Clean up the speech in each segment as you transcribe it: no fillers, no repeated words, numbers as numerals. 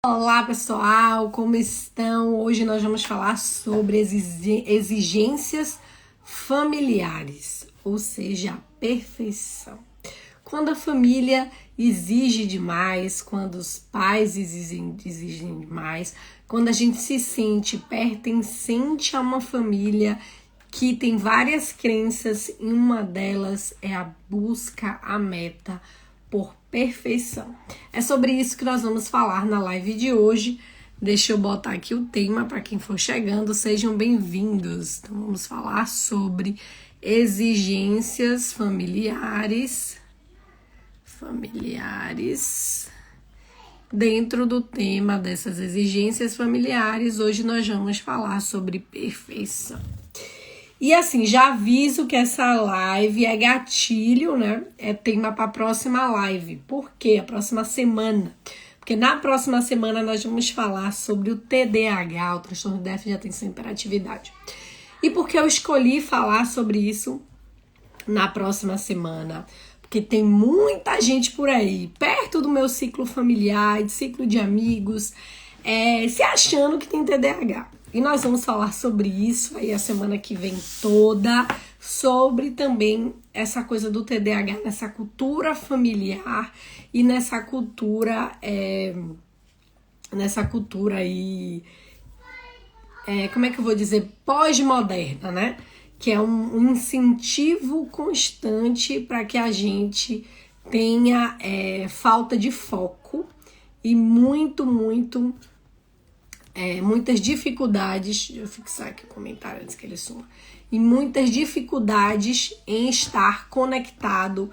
Olá pessoal, como estão? Hoje nós vamos falar sobre exigências familiares, ou seja, a perfeição. Quando a família exige demais, quando os pais exigem demais, quando a gente se sente pertencente a uma família que tem várias crenças e uma delas é a busca, a meta por perfeição. É sobre isso que nós vamos falar na live de hoje. Deixa eu botar aqui o tema para quem for chegando, sejam bem-vindos. Então vamos falar sobre exigências familiares. Dentro do tema dessas exigências familiares, hoje nós vamos falar sobre perfeição. E assim, já aviso que essa live é gatilho, né? É tema para a próxima live. Por quê? A próxima semana. Porque na próxima semana nós vamos falar sobre o TDAH, o transtorno de déficit de atenção e hiperatividade. E por que eu escolhi falar sobre isso na próxima semana? Porque tem muita gente por aí, perto do meu ciclo familiar, de ciclo de amigos, se achando que tem TDAH. E nós vamos falar sobre isso aí a semana que vem toda, sobre também essa coisa do TDAH, nessa cultura familiar e nessa cultura aí, como é que eu vou dizer, pós-moderna, né? Que é um incentivo constante para que a gente tenha falta de foco e muitas dificuldades, deixa eu fixar aqui o comentário antes que ele suma, e muitas dificuldades em estar conectado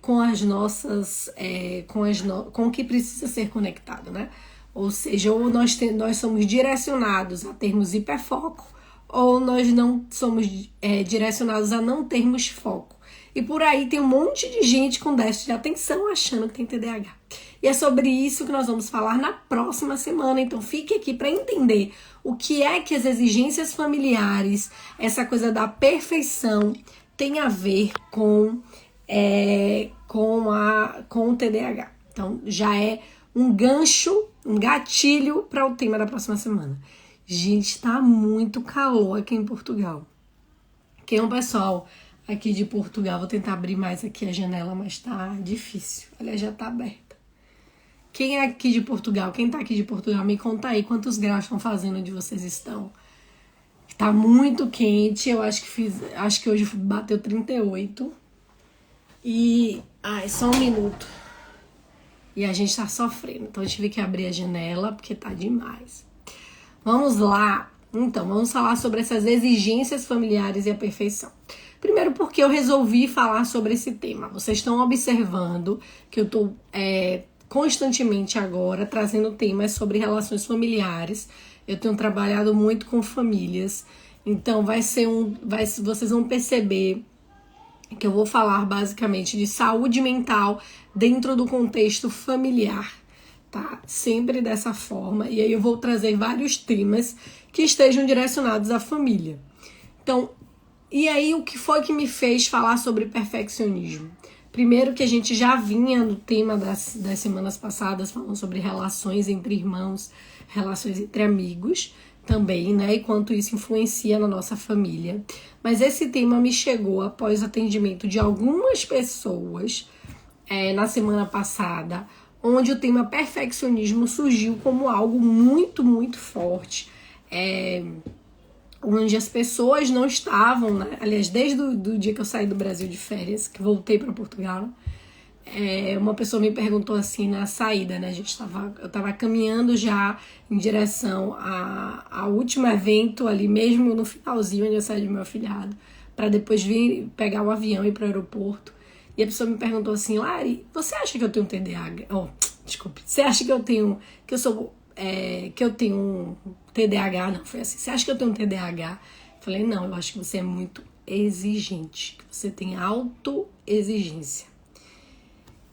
com as nossas, com o que precisa ser conectado, né? Ou seja, ou nós somos direcionados a termos hiperfoco, ou nós não somos direcionados a não termos foco. E por aí tem um monte de gente com déficit de atenção achando que tem TDAH. E é sobre isso que nós vamos falar na próxima semana. Então fique aqui para entender o que é que as exigências familiares, essa coisa da perfeição, tem a ver com o TDAH. Então já é um gancho, um gatilho para o tema da próxima semana. Gente, tá muito calor aqui em Portugal. Quem é o pessoal aqui de Portugal? Vou tentar abrir mais aqui a janela, mas tá difícil. Aliás, já tá aberta. Quem é aqui de Portugal? Quem tá aqui de Portugal? Me conta aí quantos graus estão fazendo onde vocês estão. Tá muito quente. Eu acho que hoje bateu 38. E só um minuto. E a gente tá sofrendo. Então eu tive que abrir a janela porque tá demais. Vamos lá. Então, vamos falar sobre essas exigências familiares e a perfeição. Primeiro porque eu resolvi falar sobre esse tema. Vocês estão observando que eu tô constantemente agora trazendo temas sobre relações familiares. Eu tenho trabalhado muito com famílias. Então, vocês vão perceber que eu vou falar basicamente de saúde mental dentro do contexto familiar. Tá? Sempre dessa forma. E aí eu vou trazer vários temas que estejam direcionados à família. Então, e aí o que foi que me fez falar sobre perfeccionismo? Primeiro que a gente já vinha no tema das semanas passadas falando sobre relações entre irmãos, relações entre amigos também, né? E quanto isso influencia na nossa família. Mas esse tema me chegou após o atendimento de algumas pessoas na semana passada, onde o tema perfeccionismo surgiu como algo muito, muito forte. Onde as pessoas não estavam, né? Aliás, desde o dia que eu saí do Brasil de férias, que voltei para Portugal, uma pessoa me perguntou assim na saída, né? Eu estava caminhando já em direção ao último evento ali, mesmo no finalzinho, onde eu saí do meu afilhado, para depois vir pegar o avião e ir para o aeroporto. E a pessoa me perguntou assim: Lari, você acha que eu tenho TDAH? Desculpe, você acha que eu tenho um TDAH? Não, foi assim. Você acha que eu tenho um TDAH? Eu falei, não, eu acho que você é muito exigente, que você tem autoexigência.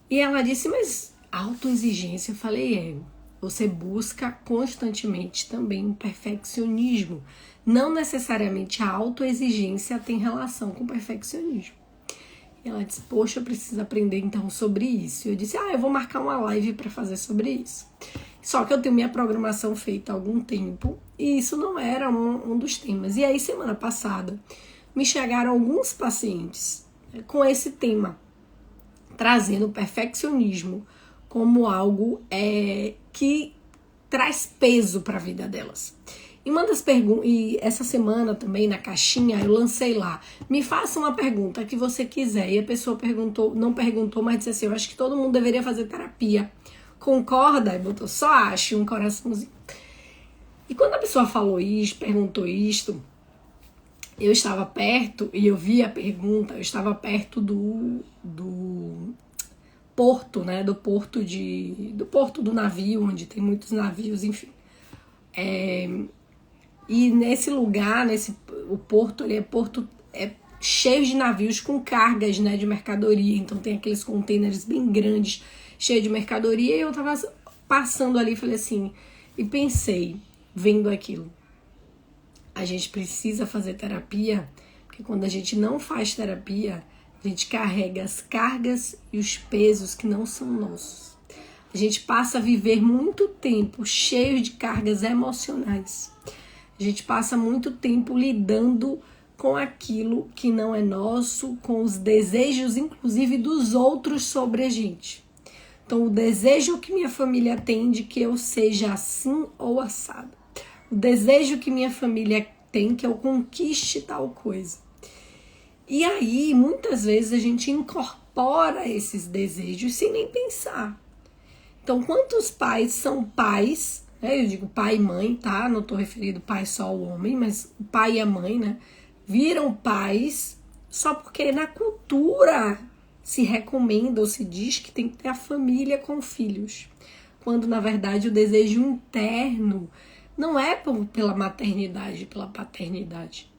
E ela disse, mas autoexigência? Eu falei, você busca constantemente também um perfeccionismo. Não necessariamente a autoexigência tem relação com perfeccionismo. E ela disse, poxa, eu preciso aprender então sobre isso. E eu disse, eu vou marcar uma live para fazer sobre isso. Só que eu tenho minha programação feita há algum tempo e isso não era um dos temas. E aí, semana passada, me chegaram alguns pacientes com esse tema, trazendo o perfeccionismo como algo que traz peso para a vida delas. E uma das perguntas, e essa semana também na caixinha eu lancei lá, me faça uma pergunta que você quiser. E a pessoa perguntou, não perguntou, mas disse assim, eu acho que todo mundo deveria fazer terapia. Concorda? E botou só acho um coraçãozinho. E quando a pessoa falou isso, perguntou isto, eu estava perto e eu vi a pergunta, eu estava perto do porto, né? Do porto do navio, onde tem muitos navios, enfim. E nesse lugar, o porto, ele é cheio de navios com cargas, né, de mercadoria. Então tem aqueles containers bem grandes, cheios de mercadoria. E eu tava passando ali, falei assim, e pensei, vendo aquilo, a gente precisa fazer terapia, porque quando a gente não faz terapia, a gente carrega as cargas e os pesos que não são nossos. A gente passa a viver muito tempo cheio de cargas emocionais. A gente passa muito tempo lidando com aquilo que não é nosso, com os desejos, inclusive, dos outros sobre a gente. Então, o desejo que minha família tem de que eu seja assim ou assado. O desejo que minha família tem que eu conquiste tal coisa. E aí, muitas vezes, a gente incorpora esses desejos sem nem pensar. Então, quantos pais são pais, né? Eu digo pai e mãe, tá? Não estou referindo pai só ao homem, mas o pai e a mãe, né? Viram pais só porque na cultura se recomenda ou se diz que tem que ter a família com filhos. Quando, na verdade, o desejo interno não é pela maternidade, pela paternidade.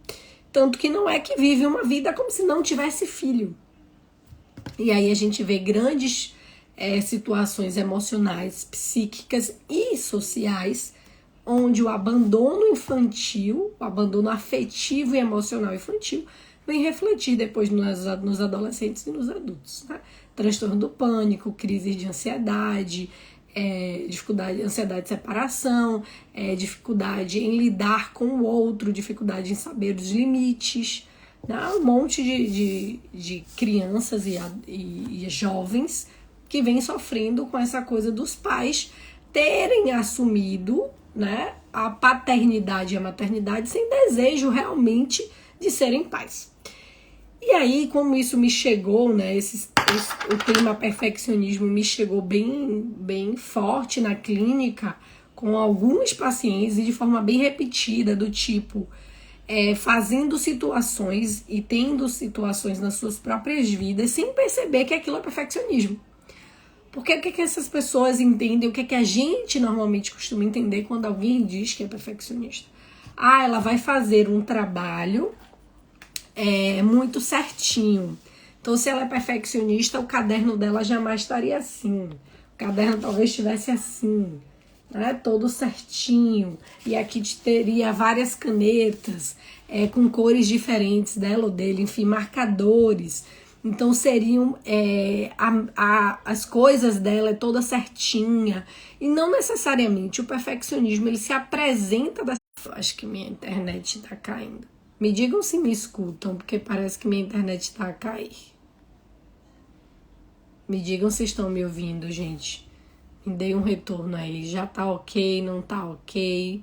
Tanto que não é que vive uma vida como se não tivesse filho. E aí a gente vê grandes situações emocionais, psíquicas e sociais, onde o abandono infantil, o abandono afetivo e emocional infantil, vem refletir depois nos adolescentes e nos adultos. Né? Transtorno do pânico, crise de ansiedade, dificuldade, ansiedade de separação, dificuldade em lidar com o outro, dificuldade em saber os limites, né? Um monte de crianças e jovens que vêm sofrendo com essa coisa dos pais terem assumido, né, a paternidade e a maternidade sem desejo realmente de serem pais. E aí, como isso me chegou, né, o tema perfeccionismo me chegou bem forte na clínica, com alguns pacientes e de forma bem repetida, do tipo, fazendo situações e tendo situações nas suas próprias vidas sem perceber que aquilo é perfeccionismo. Porque o que essas pessoas entendem, o que a gente normalmente costuma entender quando alguém diz que é perfeccionista? Ah, ela vai fazer um trabalho muito certinho. Então, se ela é perfeccionista, o caderno dela jamais estaria assim. O caderno talvez estivesse assim, né? Todo certinho. E aqui teria várias canetas com cores diferentes dela ou dele, enfim, marcadores. Então seriam as coisas dela toda certinha. E não necessariamente o perfeccionismo ele se apresenta da... Eu acho que minha internet tá caindo. Me digam se me escutam, porque parece que minha internet tá a cair. Me digam se estão me ouvindo, gente. Me deem um retorno aí. Já tá ok, não tá ok?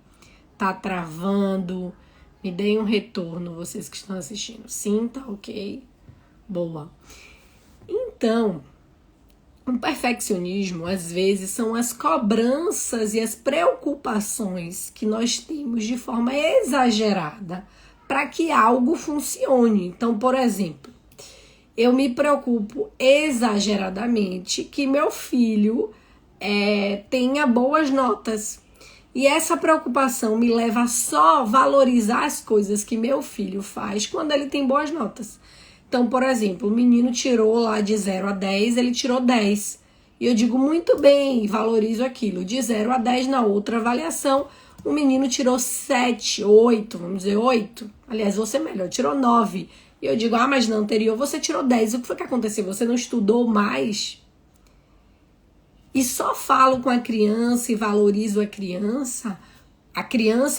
Tá travando? Me deem um retorno, vocês que estão assistindo. Sim, tá ok? Boa. Então, o perfeccionismo, às vezes, são as cobranças e as preocupações que nós temos de forma exagerada para que algo funcione. Então, por exemplo, eu me preocupo exageradamente que meu filho tenha boas notas. E essa preocupação me leva a só valorizar as coisas que meu filho faz quando ele tem boas notas. Então, por exemplo, o menino tirou lá de 0 a 10, ele tirou 10. E eu digo muito bem, valorizo aquilo. De 0 a 10 na outra avaliação, o menino tirou 7, 8, vamos dizer 8. Aliás, você melhor, tirou 9. E eu digo, mas na anterior você tirou 10. O que foi que aconteceu? Você não estudou mais? e só falo com a criança e valorizo a criança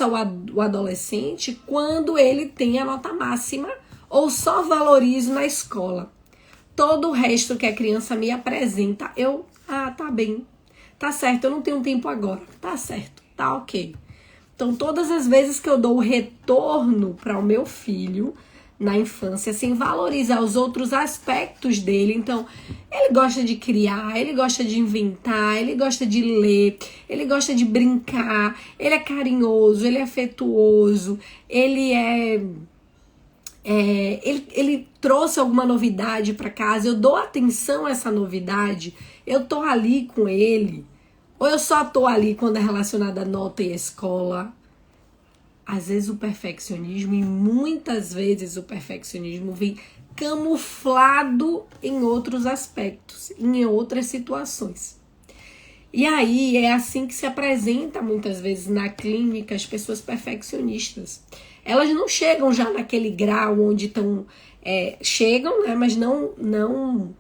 ou o adolescente, quando ele tem a nota máxima, ou só valorizo na escola. Todo o resto que a criança me apresenta, tá bem, tá certo, eu não tenho tempo agora, tá certo, tá ok. Então, todas as vezes que eu dou o retorno para o meu filho na infância, sem valorizar os outros aspectos dele, então, ele gosta de criar, ele gosta de inventar, ele gosta de ler, ele gosta de brincar, ele é carinhoso, ele é afetuoso, ele trouxe alguma novidade para casa, eu dou atenção a essa novidade, eu tô ali com ele, ou eu só tô ali quando é relacionada a nota e escola. Às vezes o perfeccionismo, e muitas vezes o perfeccionismo vem camuflado em outros aspectos, em outras situações. E aí é assim que se apresenta muitas vezes na clínica as pessoas perfeccionistas. Elas não chegam já naquele grau onde estão... chegam, né, mas não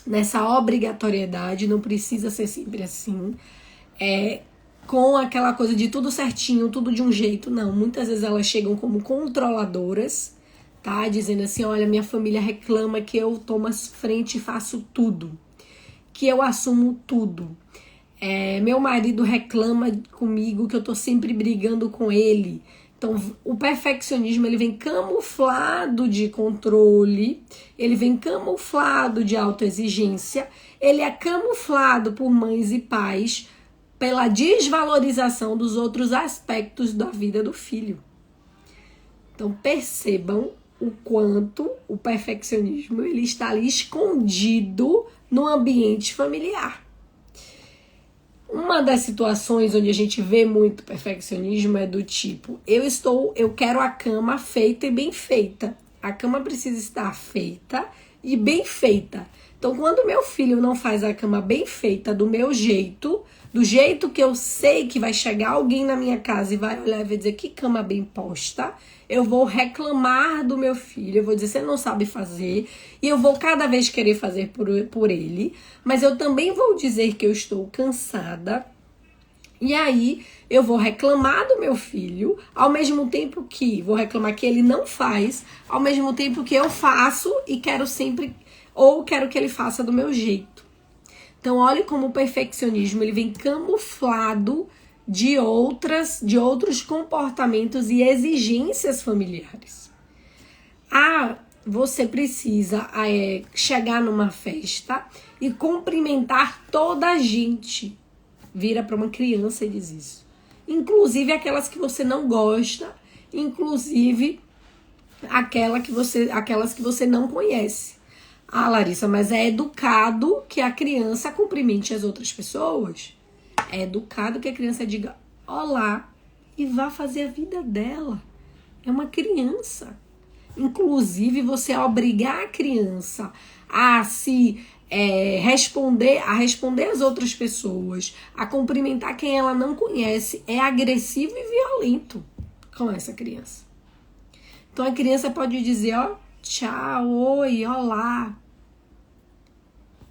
nessa obrigatoriedade, não precisa ser sempre assim, com aquela coisa de tudo certinho, tudo de um jeito, não. Muitas vezes elas chegam como controladoras, tá? Dizendo assim, olha, minha família reclama que eu tomo as frente e faço tudo, que eu assumo tudo. Meu marido reclama comigo que eu tô sempre brigando com ele. Então, o perfeccionismo, ele vem camuflado de controle, ele vem camuflado de autoexigência, ele é camuflado por mães e pais pela desvalorização dos outros aspectos da vida do filho. Então, percebam o quanto o perfeccionismo ele está ali escondido no ambiente familiar. Uma das situações onde a gente vê muito perfeccionismo é do tipo, eu quero a cama feita e bem feita. A cama precisa estar feita e bem feita. Então, quando meu filho não faz a cama bem feita do meu jeito, do jeito que eu sei que vai chegar alguém na minha casa e vai olhar e vai dizer que cama bem posta, eu vou reclamar do meu filho, eu vou dizer, você não sabe fazer, e eu vou cada vez querer fazer por ele, mas eu também vou dizer que eu estou cansada, e aí eu vou reclamar do meu filho, ao mesmo tempo que vou reclamar que ele não faz, ao mesmo tempo que eu faço e quero sempre, ou quero que ele faça do meu jeito. Então, olhe como o perfeccionismo ele vem camuflado de outros comportamentos e exigências familiares. Você precisa chegar numa festa e cumprimentar toda a gente. Vira para uma criança e diz isso. Inclusive aquelas que você não gosta, inclusive aquelas que você não conhece. Larissa, mas é educado que a criança cumprimente as outras pessoas? É educado que a criança diga olá e vá fazer a vida dela. É uma criança. Inclusive, você obrigar a criança a se responder às outras pessoas, a cumprimentar quem ela não conhece, é agressivo e violento com essa criança. Então, a criança pode dizer, tchau, oi, olá.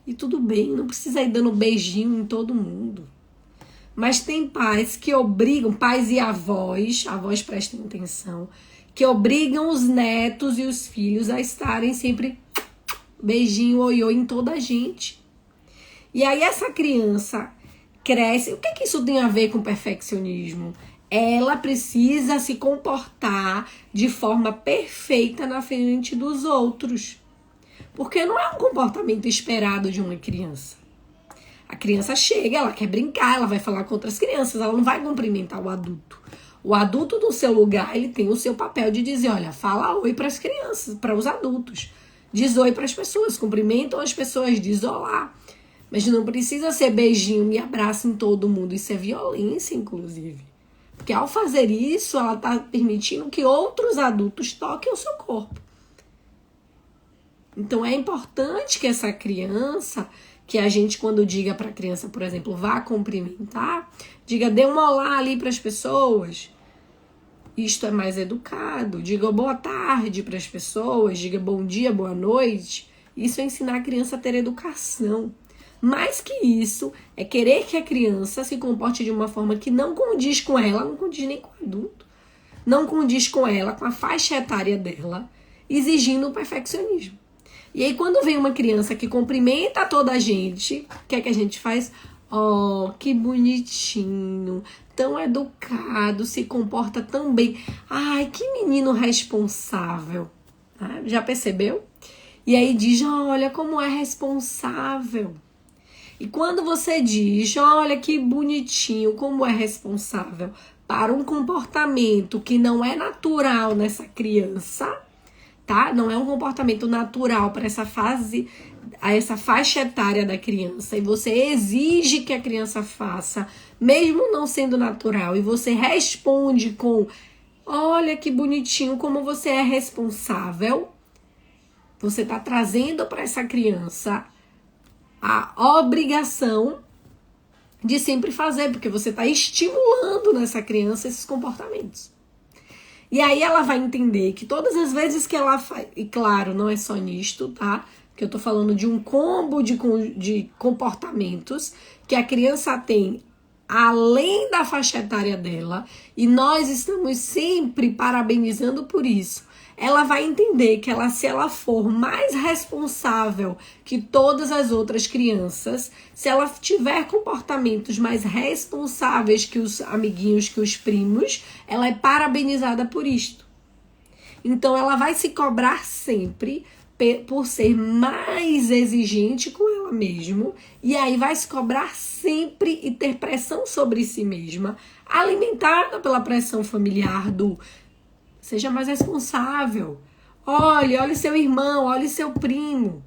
E tudo bem, não precisa ir dando beijinho em todo mundo. Mas tem pais que obrigam, pais e avós prestem atenção, que obrigam os netos e os filhos a estarem sempre beijinho, oi, oi em toda a gente. E aí essa criança cresce. O que isso tem a ver com perfeccionismo? Ela precisa se comportar de forma perfeita na frente dos outros. Porque não é um comportamento esperado de uma criança. A criança chega, ela quer brincar, ela vai falar com outras crianças, ela não vai cumprimentar o adulto. O adulto, no seu lugar, ele tem o seu papel de dizer, olha, fala oi para as crianças, para os adultos. Diz oi para as pessoas, cumprimentam as pessoas, diz olá. Mas não precisa ser beijinho e abraço em todo mundo, isso é violência, inclusive. Porque ao fazer isso, ela está permitindo que outros adultos toquem o seu corpo. Então é importante que essa criança, que a gente quando diga para a criança, por exemplo, vá cumprimentar, diga, dê um olá ali para as pessoas. Isto é mais educado. Diga boa tarde para as pessoas, diga bom dia, boa noite. Isso é ensinar a criança a ter educação. Mais que isso, é querer que a criança se comporte de uma forma que não condiz com ela, não condiz nem com o adulto, não condiz com ela, com a faixa etária dela, exigindo o perfeccionismo. E aí, quando vem uma criança que cumprimenta toda a gente, o que é que a gente faz? Oh, que bonitinho, tão educado, se comporta tão bem. Ai, que menino responsável. Ah, já percebeu? E aí diz, olha como é responsável. E quando você diz, olha que bonitinho, como é responsável, para um comportamento que não é natural nessa criança, tá? Não é um comportamento natural para essa fase, a essa faixa etária da criança, e você exige que a criança faça, mesmo não sendo natural, e você responde com, olha que bonitinho, como você é responsável, você está trazendo para essa criança a obrigação de sempre fazer, porque você está estimulando nessa criança esses comportamentos. E aí ela vai entender que todas as vezes que ela faz, e claro, não é só nisto, tá? Que eu tô falando de um combo de comportamentos que a criança tem além da faixa etária dela, e nós estamos sempre parabenizando por isso. Ela vai entender que se ela for mais responsável que todas as outras crianças, se ela tiver comportamentos mais responsáveis que os amiguinhos, que os primos, ela é parabenizada por isto. Então ela vai se cobrar sempre por ser mais exigente com ela mesma, e aí vai se cobrar sempre e ter pressão sobre si mesma, alimentada pela pressão familiar do seja mais responsável, olhe seu irmão, olhe seu primo.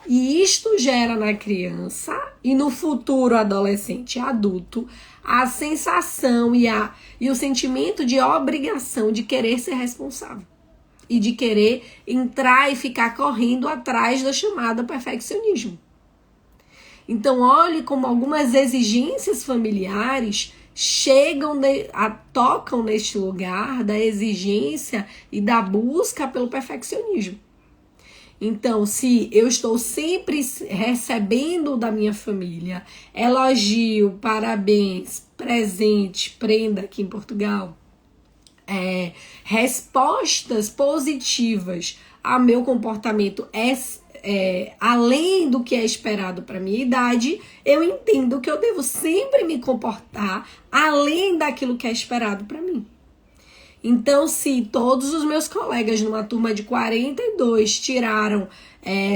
E isto gera na criança e no futuro adolescente e adulto a sensação e o sentimento de obrigação de querer ser responsável. E de querer entrar e ficar correndo atrás da chamada perfeccionismo. Então, olhe como algumas exigências familiares tocam neste lugar da exigência e da busca pelo perfeccionismo. Então, se eu estou sempre recebendo da minha família elogio, parabéns, presente, prenda aqui em Portugal, respostas positivas ao meu comportamento além do que é esperado para minha idade, eu entendo que eu devo sempre me comportar além daquilo que é esperado para mim. Então, se todos os meus colegas numa turma de 42 tiraram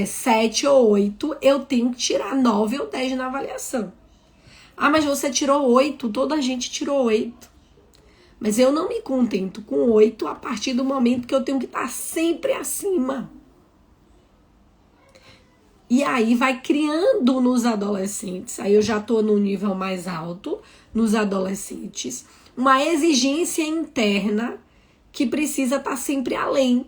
7 ou 8, eu tenho que tirar 9 ou 10 na avaliação. Ah, mas você tirou 8, toda a gente tirou 8. Mas eu não me contento com 8 a partir do momento que eu tenho que estar sempre acima. E aí vai criando nos adolescentes, aí eu já estou no nível mais alto, nos adolescentes, uma exigência interna que precisa estar sempre além.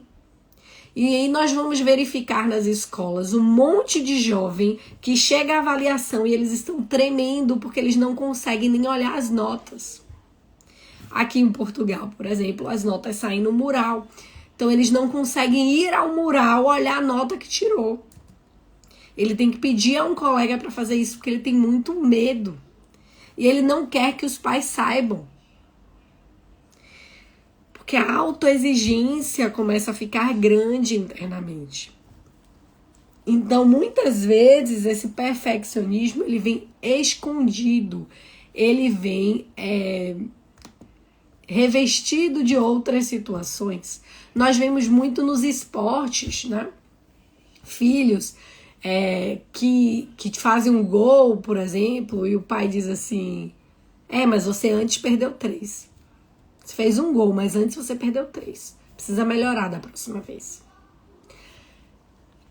E aí nós vamos verificar nas escolas um monte de jovem que chega à avaliação e eles estão tremendo porque eles não conseguem nem olhar as notas. Aqui em Portugal, por exemplo, as notas saem no mural. Então, eles não conseguem ir ao mural olhar a nota que tirou. Ele tem que pedir a um colega para fazer isso, porque ele tem muito medo. E ele não quer que os pais saibam. Porque a autoexigência começa a ficar grande internamente. Então, muitas vezes, esse perfeccionismo, ele vem escondido. Ele vem revestido de outras situações. Nós vemos muito nos esportes, né? Filhos que fazem um gol, por exemplo, e o pai diz assim, mas você antes perdeu 3. Você fez um gol, mas antes você perdeu 3. Precisa melhorar da próxima vez.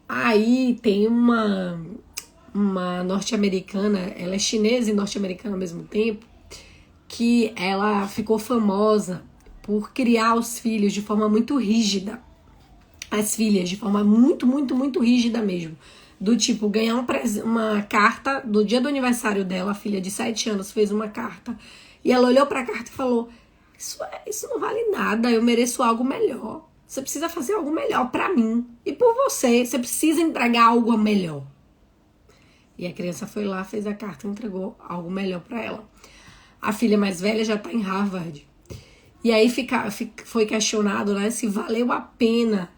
Aí tem uma norte-americana, ela é chinesa e norte-americana ao mesmo tempo, que ela ficou famosa por criar os filhos de forma muito rígida. As filhas de forma muito, muito, muito rígida mesmo. Do tipo, ganhar uma carta do dia do aniversário dela, a filha de 7 anos fez uma carta. E ela olhou para a carta e falou, isso não vale nada, eu mereço algo melhor. Você precisa fazer algo melhor para mim. E por você precisa entregar algo melhor. E a criança foi lá, fez a carta e entregou algo melhor para ela. A filha mais velha já está em Harvard. E aí foi questionado, né, se valeu a pena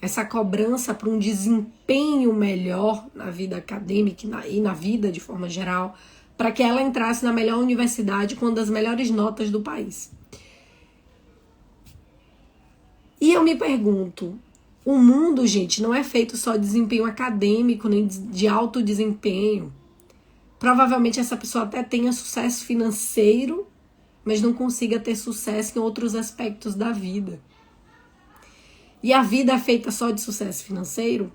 essa cobrança para um desempenho melhor na vida acadêmica e na vida de forma geral, para que ela entrasse na melhor universidade com uma das melhores notas do país. E eu me pergunto, o mundo, gente, não é feito só de desempenho acadêmico, nem de alto desempenho. Provavelmente essa pessoa até tenha sucesso financeiro, mas não consiga ter sucesso em outros aspectos da vida. E a vida é feita só de sucesso financeiro?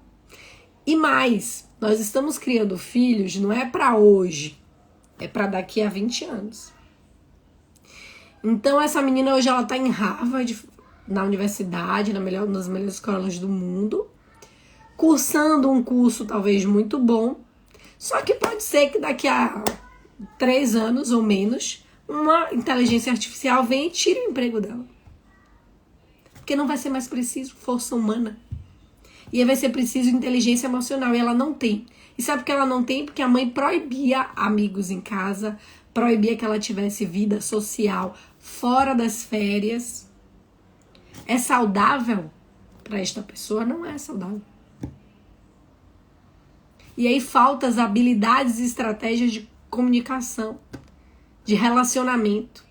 E mais, nós estamos criando filhos, não é para hoje, é para daqui a 20 anos. Então essa menina hoje ela está em Harvard, na universidade, uma das melhores escolas do mundo, cursando um curso talvez muito bom, só que pode ser que daqui a 3 anos ou menos, uma inteligência artificial venha e tire o emprego dela. Porque não vai ser mais preciso força humana. E aí vai ser preciso inteligência emocional, e ela não tem. E sabe por que ela não tem? Porque a mãe proibia amigos em casa, proibia que ela tivesse vida social fora das férias. É saudável para esta pessoa? Não é saudável. E aí faltam as habilidades e estratégias de comunicação, de relacionamento.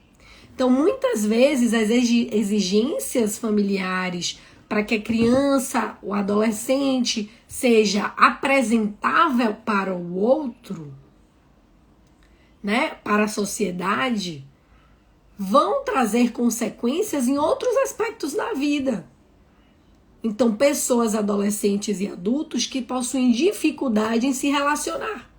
Então, muitas vezes, as exigências familiares para que a criança, o adolescente, seja apresentável para o outro, né, para a sociedade, vão trazer consequências em outros aspectos da vida. Então, pessoas, adolescentes e adultos que possuem dificuldade em se relacionar.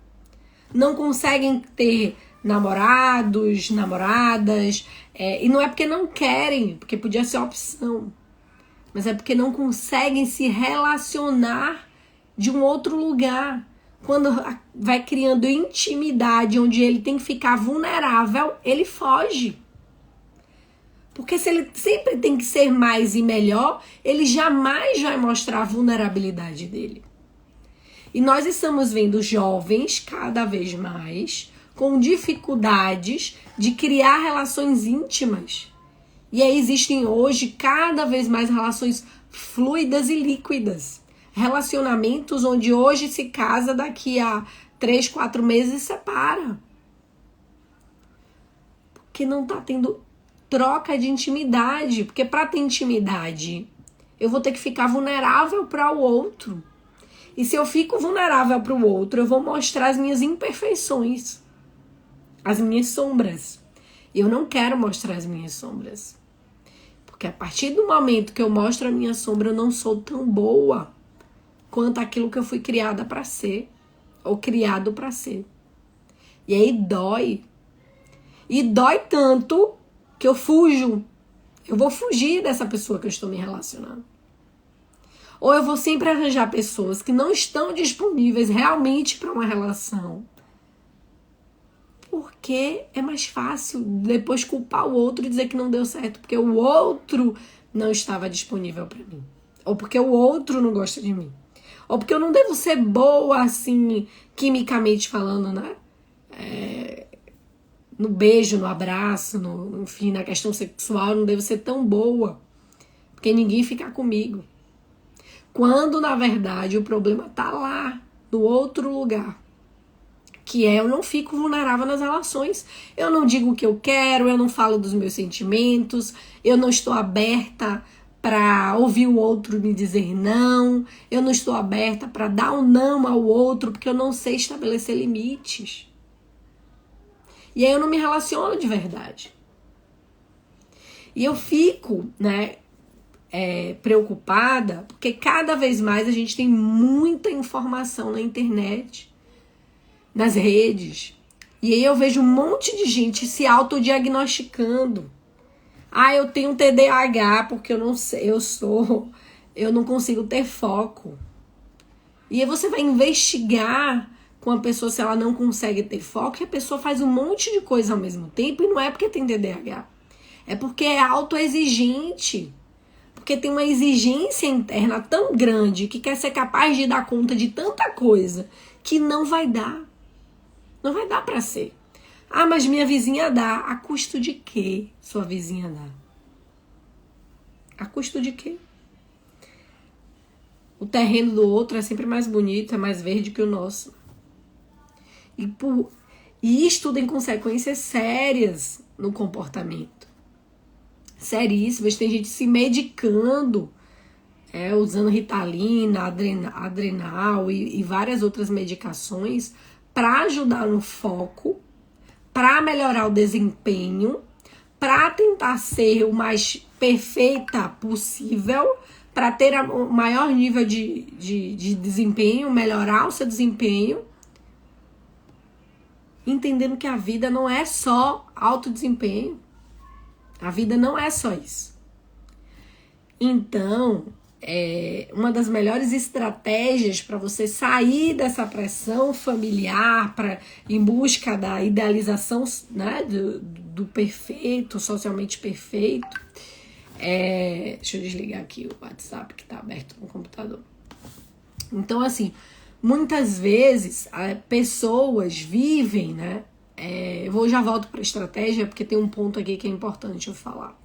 Não conseguem ter namorados, namoradas, e não é porque não querem, porque podia ser opção, mas é porque não conseguem se relacionar de um outro lugar. Quando vai criando intimidade, onde ele tem que ficar vulnerável, ele foge. Porque se ele sempre tem que ser mais e melhor, ele jamais vai mostrar a vulnerabilidade dele. E nós estamos vendo jovens, cada vez mais, com dificuldades de criar relações íntimas. E aí existem hoje cada vez mais relações fluidas e líquidas. Relacionamentos onde hoje se casa, daqui a 3, 4 meses se separa. Porque não está tendo troca de intimidade. Porque para ter intimidade, eu vou ter que ficar vulnerável para o outro. E se eu fico vulnerável para o outro, eu vou mostrar as minhas imperfeições, as minhas sombras. E eu não quero mostrar as minhas sombras. Porque a partir do momento que eu mostro a minha sombra, eu não sou tão boa quanto aquilo que eu fui criada para ser, ou criado para ser. E aí dói. E dói tanto que eu fujo. Eu vou fugir dessa pessoa que eu estou me relacionando. Ou eu vou sempre arranjar pessoas que não estão disponíveis realmente para uma relação. Porque é mais fácil depois culpar o outro e dizer que não deu certo, porque o outro não estava disponível para mim. Ou porque o outro não gosta de mim. Ou porque eu não devo ser boa, assim, quimicamente falando, né? No beijo, no abraço, enfim, na questão sexual, eu não devo ser tão boa. Porque ninguém fica comigo. Quando, na verdade, o problema tá lá, no outro lugar. Que é, eu não fico vulnerável nas relações. Eu não digo o que eu quero, eu não falo dos meus sentimentos, eu não estou aberta para ouvir o outro me dizer não, eu não estou aberta para dar um não ao outro, porque eu não sei estabelecer limites. E aí eu não me relaciono de verdade. E eu fico, né, preocupada, porque cada vez mais a gente tem muita informação na internet, nas redes. E aí eu vejo um monte de gente se autodiagnosticando. Ah, eu tenho TDAH porque eu não sei, eu não consigo ter foco. E aí você vai investigar com a pessoa se ela não consegue ter foco, e a pessoa faz um monte de coisa ao mesmo tempo, e não é porque tem TDAH. É porque é autoexigente. Porque tem uma exigência interna tão grande que quer ser capaz de dar conta de tanta coisa que não vai dar. Não vai dar para ser. Ah, mas minha vizinha dá. A custo de quê sua vizinha dá? A custo de quê? O terreno do outro é sempre mais bonito, é mais verde que o nosso. E isto tem consequências sérias no comportamento. Seríssimas. Tem gente se medicando, usando Ritalina, Adrenal e várias outras medicações para ajudar no foco, para melhorar o desempenho, para tentar ser o mais perfeita possível, para ter o maior nível de desempenho, melhorar o seu desempenho, entendendo que a vida não é só alto desempenho. A vida não é só isso. Então, uma das melhores estratégias para você sair dessa pressão familiar em busca da idealização, né, do perfeito, socialmente perfeito. Deixa eu desligar aqui o WhatsApp que está aberto no computador. Então, assim, muitas vezes pessoas vivem, né? Eu já volto para a estratégia, porque tem um ponto aqui que é importante eu falar.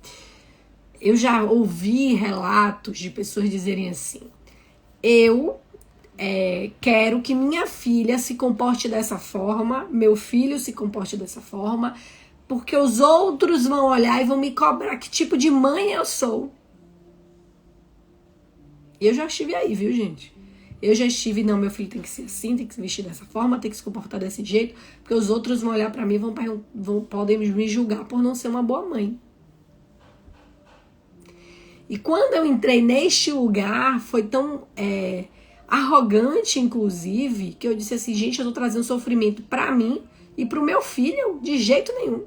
Eu já ouvi relatos de pessoas dizerem assim: eu quero que minha filha se comporte dessa forma, meu filho se comporte dessa forma, porque os outros vão olhar e vão me cobrar que tipo de mãe eu sou. Eu já estive aí, viu, gente? Eu já estive, não, meu filho tem que ser assim, tem que se vestir dessa forma, tem que se comportar desse jeito, porque os outros vão olhar pra mim e podem me julgar por não ser uma boa mãe. E quando eu entrei neste lugar, foi tão arrogante, inclusive, que eu disse assim, gente, eu tô trazendo sofrimento pra mim e pro meu filho, de jeito nenhum.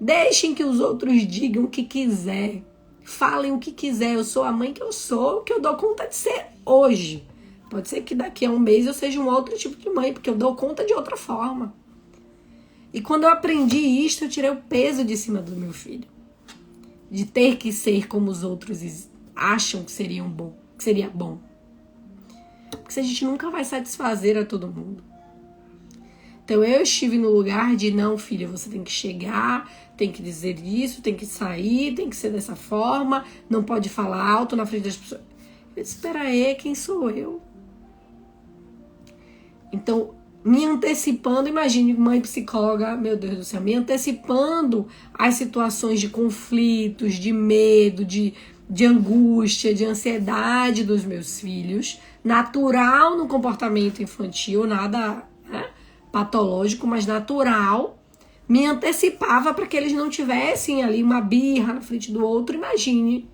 Deixem que os outros digam o que quiser. Falem o que quiser. Eu sou a mãe que eu sou, o que eu dou conta de ser hoje. Pode ser que daqui a um mês eu seja um outro tipo de mãe, porque eu dou conta de outra forma. E quando eu aprendi isso, eu tirei o peso de cima do meu filho. De ter que ser como os outros acham que seria bom. Porque a gente nunca vai satisfazer a todo mundo. Então eu estive no lugar de, não, filha, você tem que chegar, tem que dizer isso, tem que sair, tem que ser dessa forma, não pode falar alto na frente das pessoas. Eu disse, espera aí, quem sou eu? Então, me antecipando, imagine, mãe psicóloga, meu Deus do céu, me antecipando às situações de conflitos, de medo, de angústia, de ansiedade dos meus filhos, natural no comportamento infantil, nada patológico, mas natural, me antecipava para que eles não tivessem ali uma birra na frente do outro. Imagine,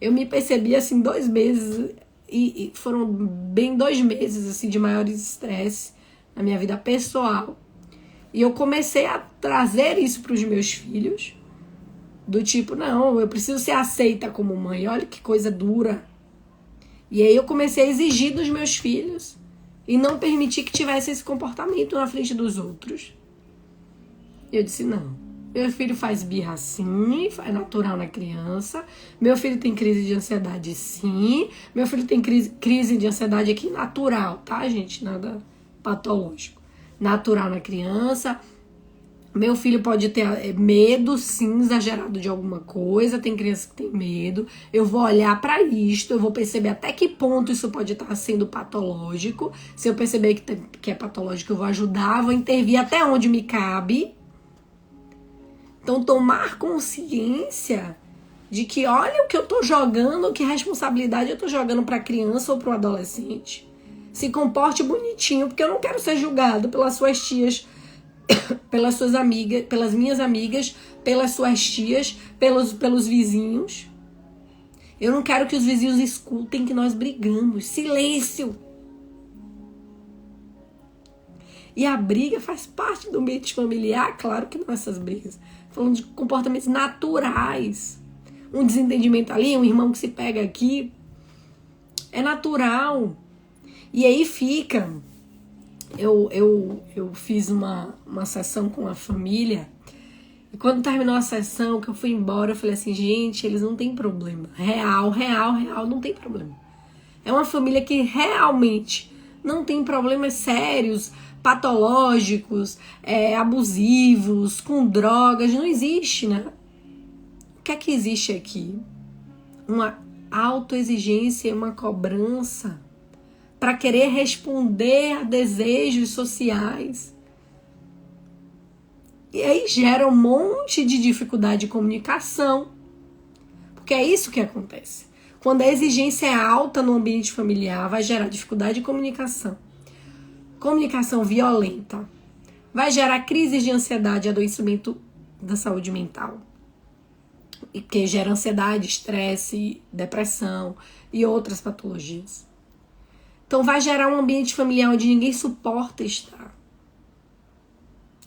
eu me percebi assim 2 meses, e foram bem 2 meses assim, de maiores estresse na minha vida pessoal. E eu comecei a trazer isso para os meus filhos, do tipo, não, eu preciso ser aceita como mãe, olha que coisa dura. E aí eu comecei a exigir dos meus filhos e não permitir que tivesse esse comportamento na frente dos outros. Eu disse, não, meu filho faz birra sim, é natural na criança, meu filho tem crise de ansiedade sim, meu filho tem crise de ansiedade aqui natural, tá, gente? Nada patológico. Natural na criança. Meu filho pode ter medo, sim, exagerado de alguma coisa. Tem criança que tem medo. Eu vou olhar para isto, eu vou perceber até que ponto isso pode estar sendo patológico. Se eu perceber que é patológico, eu vou ajudar, vou intervir até onde me cabe. Então, tomar consciência de que olha o que eu tô jogando, que responsabilidade eu tô jogando para criança ou para o adolescente. Se comporte bonitinho, porque eu não quero ser julgado pelas suas tias, pelas suas amigas, pelas minhas amigas, pelas suas tias, pelos vizinhos. Eu não quero que os vizinhos escutem que nós brigamos. Silêncio! E a briga faz parte do ambiente familiar, claro que não essas brigas. Falando de comportamentos naturais. Um desentendimento ali, um irmão que se pega aqui. É natural. E aí fica... Eu fiz uma sessão com a família. E quando terminou a sessão, que eu fui embora, eu falei assim, gente, eles não têm problema. Real, não tem problema. É uma família que realmente não tem problemas sérios, patológicos, abusivos, com drogas. Não existe, né? O que é que existe aqui? Uma autoexigência e uma cobrança para querer responder a desejos sociais. E aí gera um monte de dificuldade de comunicação. Porque é isso que acontece. Quando a exigência é alta no ambiente familiar, vai gerar dificuldade de comunicação. Comunicação violenta. Vai gerar crises de ansiedade e adoecimento da saúde mental. E que gera ansiedade, estresse, depressão e outras patologias. Então vai gerar um ambiente familiar onde ninguém suporta estar.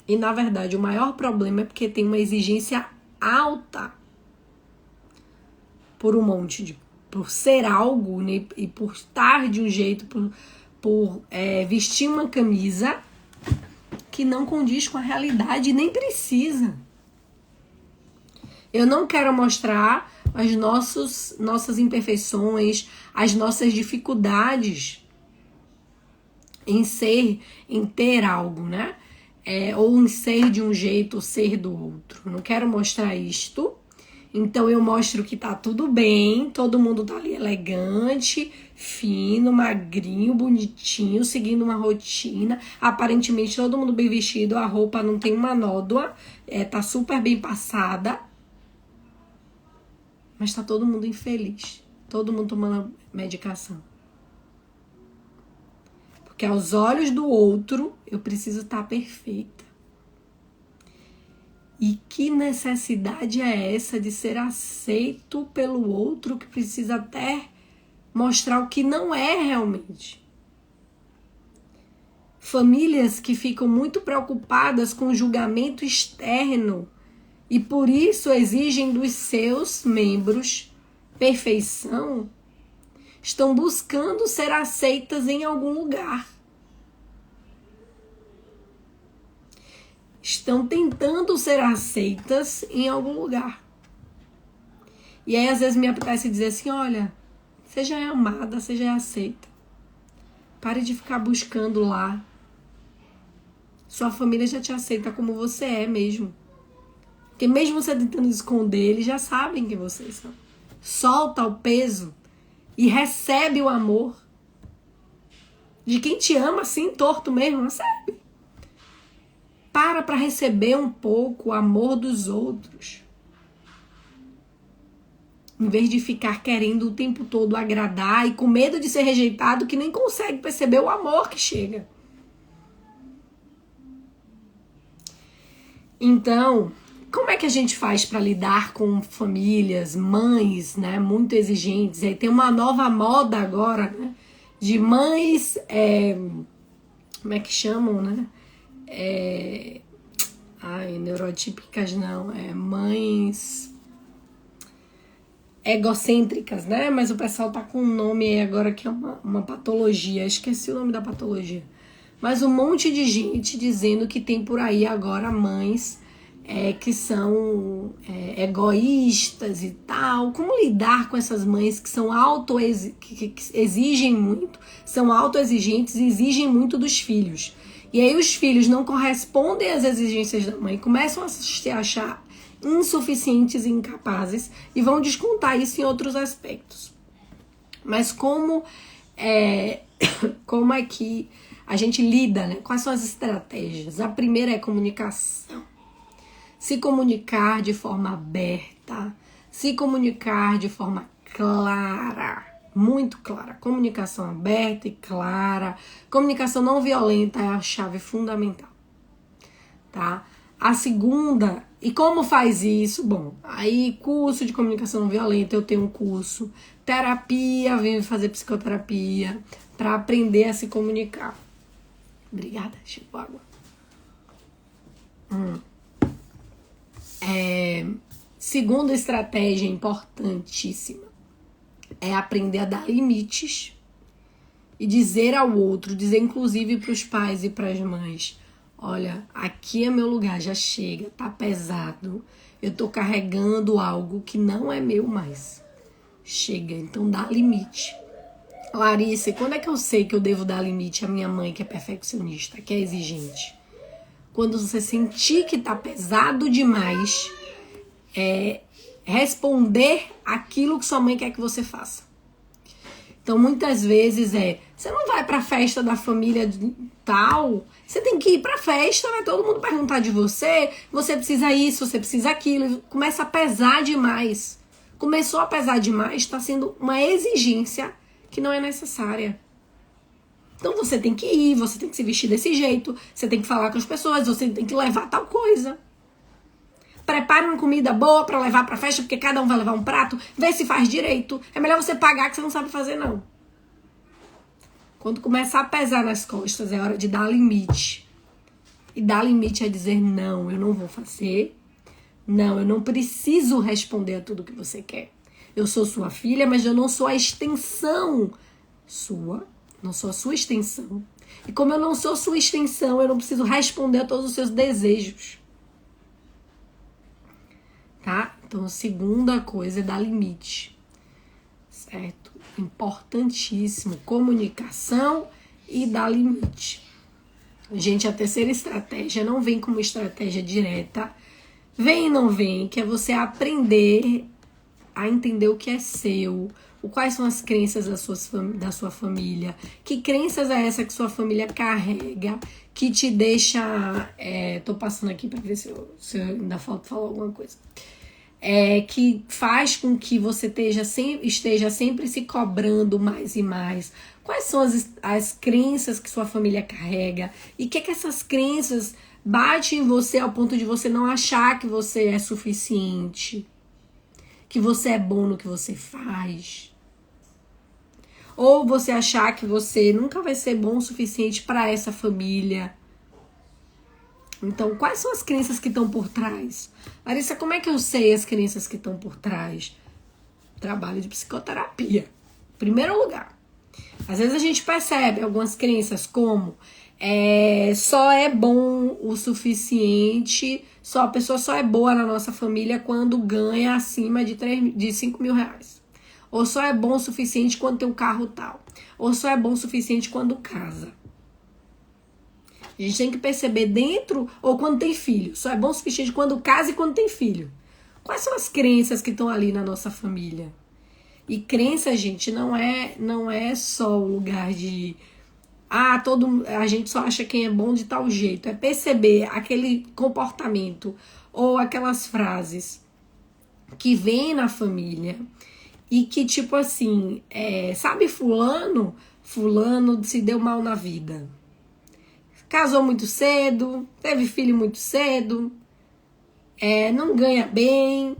E na verdade o maior problema é porque tem uma exigência alta por ser algo, né, e por estar de um jeito, por vestir uma camisa que não condiz com a realidade e nem precisa. Eu não quero mostrar as nossas imperfeições, as nossas dificuldades em ter algo, né? Ou em ser de um jeito ou ser do outro. Eu não quero mostrar isto. Então eu mostro que tá tudo bem, todo mundo tá ali elegante, fino, magrinho, bonitinho, seguindo uma rotina. Aparentemente todo mundo bem vestido, a roupa não tem uma nódoa, tá super bem passada. Mas tá todo mundo infeliz, todo mundo tomando medicação. Porque aos olhos do outro, eu preciso estar perfeita. E que necessidade é essa de ser aceito pelo outro que precisa até mostrar o que não é realmente? Famílias que ficam muito preocupadas com o julgamento externo e por isso exigem dos seus membros perfeição, estão buscando ser aceitas em algum lugar. Estão tentando ser aceitas em algum lugar. E aí às vezes me apetece dizer assim, olha, você já é amada, você já é aceita. Pare de ficar buscando lá. Sua família já te aceita como você é mesmo. Porque mesmo você tentando esconder, eles já sabem que vocês são. Solta o peso e recebe o amor de quem te ama assim, torto mesmo, recebe. Para receber um pouco o amor dos outros. Em vez de ficar querendo o tempo todo agradar e com medo de ser rejeitado, que nem consegue perceber o amor que chega. Então, como é que a gente faz para lidar com famílias, mães, né, muito exigentes? Aí tem uma nova moda agora, né, de mães, como é que chamam, né? Neurotípicas não, mães egocêntricas, né? Mas o pessoal tá com um nome aí agora que é uma patologia, esqueci o nome da patologia. Mas um monte de gente dizendo que tem por aí agora mães que são egoístas e tal. Como lidar com essas mães que são que exigem muito, são autoexigentes e exigem muito dos filhos. E aí os filhos não correspondem às exigências da mãe, começam a se achar insuficientes e incapazes e vão descontar isso em outros aspectos. Mas como é que a gente lida, né? Quais são as estratégias? A primeira é comunicação. Se comunicar de forma aberta, se comunicar de forma clara, muito clara. Comunicação aberta e clara. Comunicação não violenta é a chave fundamental, tá? A segunda, e como faz isso? Bom, aí curso de comunicação não violenta, eu tenho um curso. Terapia, venho fazer psicoterapia para aprender a se comunicar. Obrigada, Chico Água. Segunda estratégia importantíssima é aprender a dar limites e dizer ao outro, dizer inclusive para os pais e para as mães, olha, aqui é meu lugar, já chega, tá pesado, eu tô carregando algo que não é meu mais. Chega, então dá limite. Larissa, e quando é que eu sei que eu devo dar limite à minha mãe, que é perfeccionista, que é exigente? Quando você sentir que tá pesado demais, responder aquilo que sua mãe quer que você faça. Então, muitas vezes você não vai pra festa da família tal, você tem que ir pra festa, vai todo mundo perguntar de você, você precisa isso, você precisa aquilo, e começa a pesar demais. Começou a pesar demais, está sendo uma exigência que não é necessária. Então você tem que ir, você tem que se vestir desse jeito, você tem que falar com as pessoas, você tem que levar tal coisa. Prepare uma comida boa pra levar pra festa, porque cada um vai levar um prato, vê se faz direito. É melhor você pagar que você não sabe fazer, não. Quando começar a pesar nas costas, é hora de dar limite. E dar limite é dizer, não, eu não vou fazer. Não, eu não preciso responder a tudo que você quer. Eu sou sua filha, mas eu não sou a extensão sua. Não sou a sua extensão. E como eu não sou sua extensão, eu não preciso responder a todos os seus desejos. Tá? Então, a segunda coisa é dar limite. Certo? Importantíssimo. Comunicação e dar limite. Gente, a terceira estratégia não vem como estratégia direta. Vem e não vem, que é você aprender a entender o que é seu, quais são as crenças da sua família, que crenças é essa que sua família carrega, que te deixa... tô passando aqui para ver se ainda falta falar alguma coisa. Que faz com que você esteja sempre se cobrando mais e mais. Quais são as crenças que sua família carrega? E o que essas crenças batem em você ao ponto de você não achar que você é suficiente? Que você é bom no que você faz? Ou você achar que você nunca vai ser bom o suficiente para essa família? Então, quais são as crenças que estão por trás? Larissa, como é que eu sei as crenças que estão por trás? Trabalho de psicoterapia. Primeiro lugar. Às vezes a gente percebe algumas crenças como só é bom o suficiente, a pessoa só é boa na nossa família quando ganha acima de 5 mil reais. Ou só é bom o suficiente quando tem um carro tal. Ou só é bom o suficiente quando casa. A gente tem que perceber dentro, ou quando tem filho. Só é bom o suficiente quando casa e quando tem filho. Quais são as crenças que estão ali na nossa família? E crença, gente, não é só o lugar de... a gente só acha quem é bom de tal jeito. É perceber aquele comportamento ou aquelas frases que vêm na família e que, tipo assim, sabe fulano se deu mal na vida. Casou muito cedo, teve filho muito cedo, não ganha bem,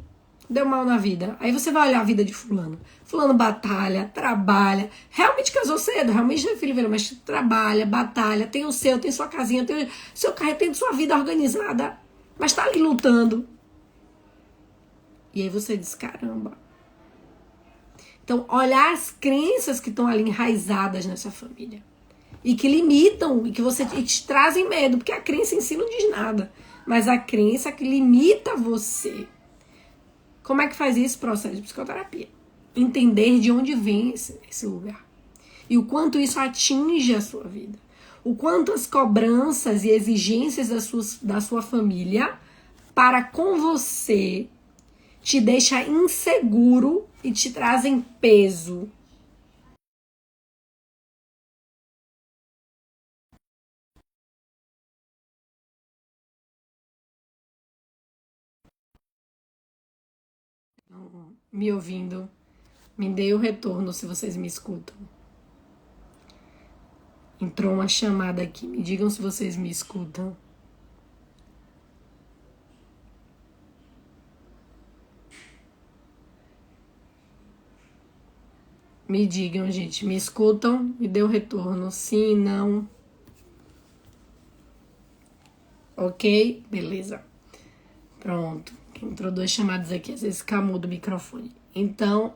deu mal na vida. Aí você vai olhar a vida de fulano. Fulano batalha, trabalha, realmente casou cedo, realmente não é filho velho, mas trabalha, batalha, tem o seu, tem sua casinha, tem o seu carro, tem sua vida organizada, mas tá ali lutando. E aí você diz, caramba. Então, olhar as crenças que estão ali enraizadas nessa família. E que limitam, e que te trazem medo, porque a crença em si não diz nada. Mas a crença que limita você. Como é que faz isso? Processo de psicoterapia. Entender de onde vem esse lugar. E o quanto isso atinge a sua vida. O quanto as cobranças e exigências da sua família para com você te deixa inseguro e te trazem peso. Me ouvindo, me dê o retorno se vocês me escutam. Entrou uma chamada aqui, me digam se vocês me escutam. Me digam, gente, me escutam? Me dê o retorno, sim, não. Ok? Beleza. Pronto. Entrou 2 chamadas aqui, às vezes fica mudo o microfone. Então,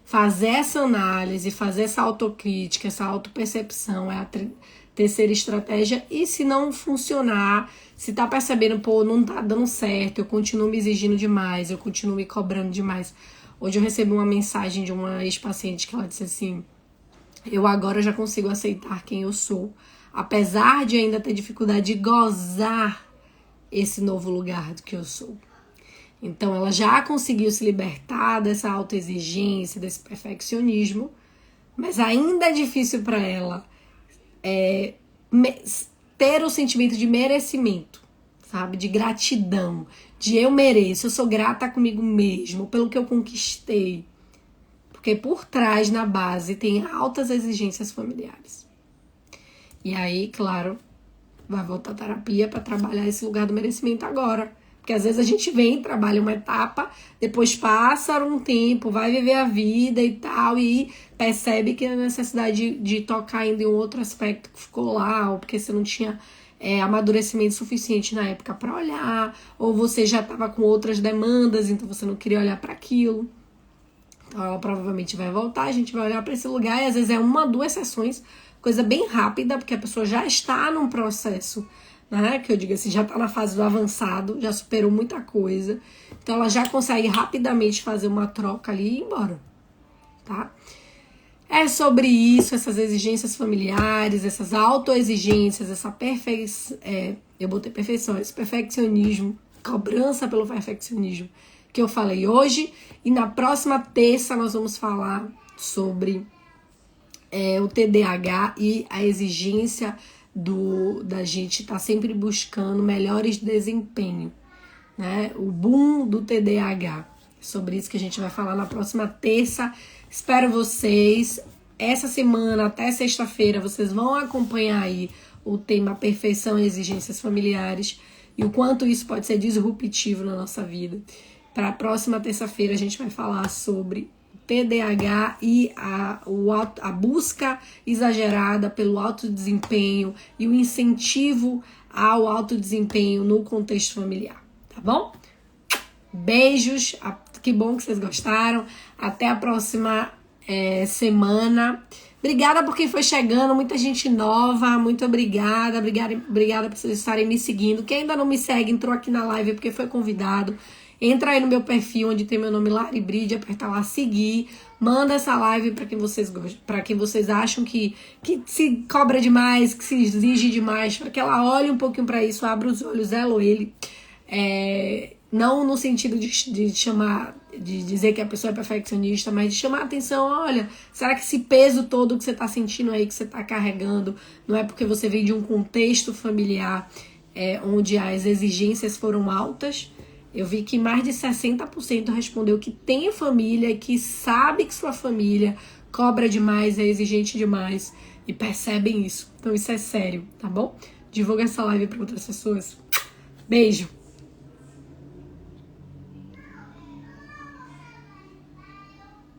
fazer essa análise, fazer essa autocrítica, essa autopercepção é a terceira estratégia. E se não funcionar, se tá percebendo, pô, não tá dando certo, eu continuo me exigindo demais, eu continuo me cobrando demais. Hoje eu recebi uma mensagem de uma ex-paciente que ela disse assim, eu agora já consigo aceitar quem eu sou, apesar de ainda ter dificuldade de gozar esse novo lugar do que eu sou. Então, ela já conseguiu se libertar dessa autoexigência, desse perfeccionismo, mas ainda é difícil para ela ter o sentimento de merecimento, sabe? De gratidão, de eu mereço, eu sou grata comigo mesmo, pelo que eu conquistei. Porque por trás, na base, tem altas exigências familiares. E aí, claro, vai voltar a terapia para trabalhar esse lugar do merecimento agora. Porque às vezes a gente vem, trabalha uma etapa, depois passa um tempo, vai viver a vida e tal, e percebe que a necessidade de tocar ainda em um outro aspecto que ficou lá, ou porque você não tinha amadurecimento suficiente na época para olhar, ou você já estava com outras demandas, então você não queria olhar para aquilo. Então ela provavelmente vai voltar, a gente vai olhar para esse lugar, e às vezes é 1, 2 sessões, coisa bem rápida, porque a pessoa já está num processo, né, que eu digo assim, já está na fase do avançado, já superou muita coisa, então ela já consegue rapidamente fazer uma troca ali e ir embora, tá? É sobre isso, essas exigências familiares, essas autoexigências, essa eu botei perfeição, esse perfeccionismo, cobrança pelo perfeccionismo que eu falei hoje, e na próxima terça nós vamos falar sobre o TDAH e a exigência da gente estar sempre buscando melhores desempenho, né? O boom do TDAH. Sobre isso que a gente vai falar na próxima terça. Espero vocês. Essa semana, até sexta-feira, vocês vão acompanhar aí o tema perfeição e exigências familiares e o quanto isso pode ser disruptivo na nossa vida. Para a próxima terça-feira, a gente vai falar sobre TDAH e a busca exagerada pelo alto desempenho e o incentivo ao alto desempenho no contexto familiar, tá bom? Beijos, que bom que vocês gostaram. Até a próxima semana. Obrigada por quem foi chegando, muita gente nova, muito obrigada por vocês estarem me seguindo. Quem ainda não me segue, entrou aqui na live porque foi convidado. Entra aí no meu perfil, onde tem meu nome, Lari Bride, aperta lá seguir, manda essa live para quem vocês acham que se cobra demais, que se exige demais, para que ela olhe um pouquinho para isso, abra os olhos, ela ou ele. Não no sentido de chamar, de dizer que a pessoa é perfeccionista, mas de chamar a atenção, olha, será que esse peso todo que você está sentindo aí, que você está carregando, não é porque você vem de um contexto familiar onde as exigências foram altas? Eu vi que mais de 60% respondeu que tem família e que sabe que sua família cobra demais, é exigente demais e percebem isso. Então isso é sério, tá bom? Divulga essa live para outras pessoas. Beijo!